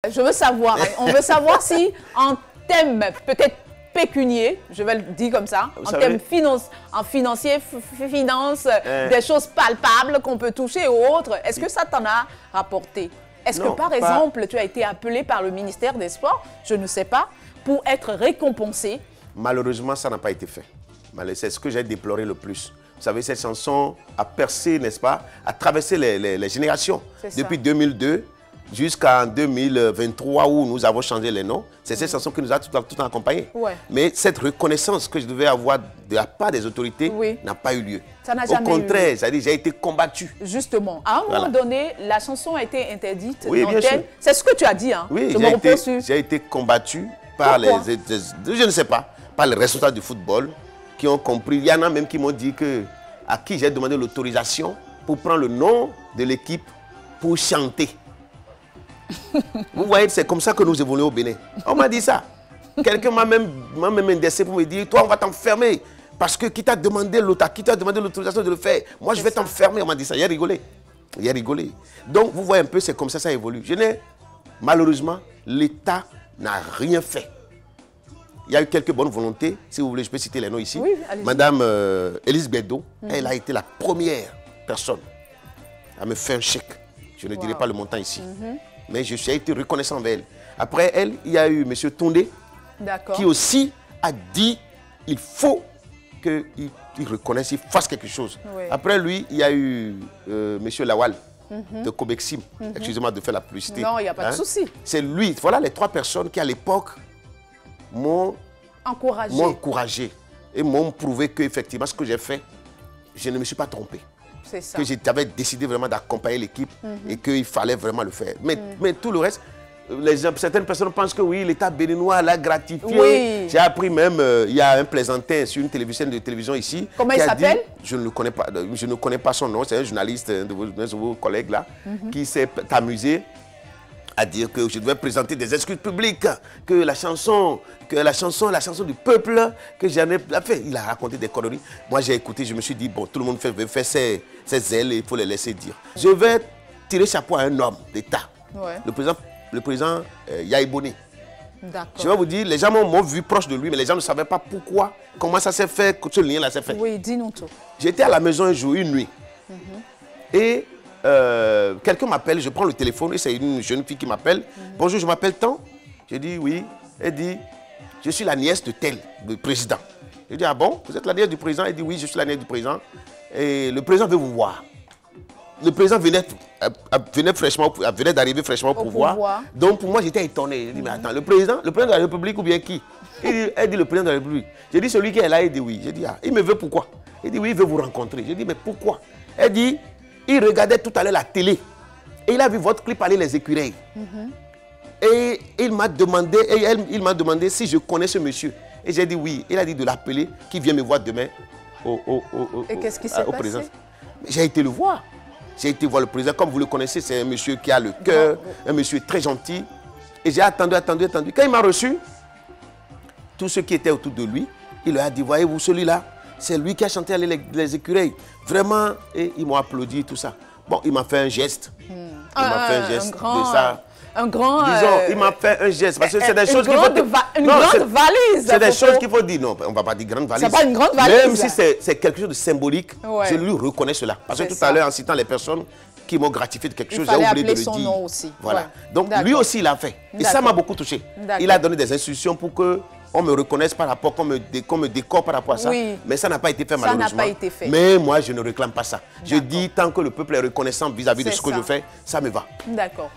Je veux savoir, on veut savoir si en thème peut-être pécunier, je vais le dire comme ça, en thème financier, finance, des choses palpables qu'on peut toucher ou autres, est-ce que ça t'en a rapporté? Est-ce que par exemple, tu as été appelé par le ministère des Sports, je ne sais pas, pour être récompensé? Malheureusement, ça n'a pas été fait. C'est ce que j'ai déploré le plus. Vous savez, cette chanson a percé, n'est-ce pas, a traversé les générations. Depuis 2002 jusqu'en 2023 où nous avons changé les noms. C'est cette chanson qui nous a tout le temps accompagnés. Mais cette reconnaissance que je devais avoir de la part des autorités n'a pas eu lieu. Ça n'a jamais eu lieu. Au contraire, j'ai été combattu. Justement, à un moment donné, la chanson a été interdite. Oui, bien sûr. C'est ce que tu as dit, hein? Oui, j'ai été combattu par je ne sais pas, par les responsables du football qui ont compris. Il y en a même qui m'ont dit à qui j'ai demandé l'autorisation pour prendre le nom de l'équipe pour chanter. Vous voyez, c'est comme ça que nous évoluons au Bénin. On m'a dit ça. Quelqu'un m'a même indexé pour me dire, toi, on va t'enfermer. Parce que qui t'a demandé l'autorisation de le faire, moi, je vais t'enfermer. On m'a dit ça. Il a rigolé. Il a rigolé. Donc, vous voyez un peu, c'est comme ça évolue. Malheureusement, l'État n'a rien fait. Il y a eu quelques bonnes volontés. Si vous voulez, je peux citer les noms ici. Oui, Madame Élise Bédo, elle a été la première personne à me faire un chèque. Je ne dirai pas le montant ici. Mais je suis été reconnaissant envers elle. Après elle, il y a eu M. Tondé, qui aussi a dit il faut qu'il reconnaisse, il fasse quelque chose. Après lui, il y a eu M. Lawal de Cobexim. Excusez-moi de faire la publicité. Non, il n'y a pas de souci. C'est lui. Voilà les trois personnes qui, à l'époque, m'ont encouragé et m'ont prouvé qu'effectivement, ce que j'ai fait, je ne me suis pas trompé. C'est ça. Que j'avais décidé vraiment d'accompagner l'équipe et qu'il fallait vraiment le faire. Mais tout le reste, certaines personnes pensent que oui, l'État béninois l'a gratifié. Oui. J'ai appris même, il y a un plaisantin sur une télévision ici. Comment il s'appelle? Je ne connais pas son nom, c'est un journaliste, un de vos collègues là, qui s'est amusé à dire que je devais présenter des excuses publiques, que la chanson du peuple, que j'en ai fait. Il a raconté des conneries. Moi, j'ai écouté, je me suis dit, bon, tout le monde fait ses ailes et il faut les laisser dire. Je vais tirer chapeau à un homme d'État, le président Yahi Boni. Je vais vous dire, les gens m'ont vu proche de lui, mais les gens ne savaient pas pourquoi, comment ça s'est fait, que ce lien-là s'est fait. Oui, dis-nous tout. J'étais à la maison un jour, une nuit, et quelqu'un m'appelle, je prends le téléphone et c'est une jeune fille qui m'appelle. Bonjour, je m'appelle tant. Je dis oui. Elle dit, je suis la nièce de tel, du président. Je dis, ah bon, vous êtes la nièce du président? Elle dit, oui, je suis la nièce du président. Et le président veut vous voir. Le président venait d'arriver fraîchement au pouvoir. Donc pour moi, j'étais étonné. Je dis, mais attends, le président de la République ou bien qui? Elle dit, le président de la République. J'ai dit, celui qui est là, il dit oui. J'ai dit, ah, il me veut pourquoi? Il dit, oui, il veut vous rencontrer. J'ai dit, mais pourquoi? Elle dit, il regardait tout à l'heure la télé et il a vu votre clip aller les écureuils. Et il m'a demandé si je connais ce monsieur. Et j'ai dit oui. Il a dit de l'appeler, qu'il vient me voir demain et qu'est-ce qui s'est passé? J'ai été le voir. J'ai été voir le président. Comme vous le connaissez, c'est un monsieur qui a le cœur, un monsieur très gentil. Et j'ai attendu. Quand il m'a reçu, tous ceux qui étaient autour de lui, il leur a dit, voyez-vous celui-là, c'est lui qui a chanté les écureuils. Vraiment, et ils m'ont applaudi, tout ça. Bon, il m'a fait un geste. Il m'a fait un geste de ça. Disons, il m'a fait un geste. Parce que c'est des choses qu'il faut dire. Une grande valise. C'est des choses qu'il faut dire. Non, on ne va pas dire grande valise. C'est pas une grande valise. Même si c'est quelque chose de symbolique, je lui reconnais cela. Parce que tout à l'heure, en citant les personnes qui m'ont gratifié de quelque chose, j'ai oublié de le dire. Nom aussi. Voilà. Donc lui aussi, il l'a fait. Et ça m'a beaucoup touché. Il a donné des instructions pour que on me reconnaisse par rapport, qu'on me décore par rapport à ça. Mais ça n'a pas été fait malheureusement. Ça n'a pas été fait. Mais moi, je ne réclame pas ça. Je dis, tant que le peuple est reconnaissant vis-à-vis de ce que je fais, ça me va. D'accord.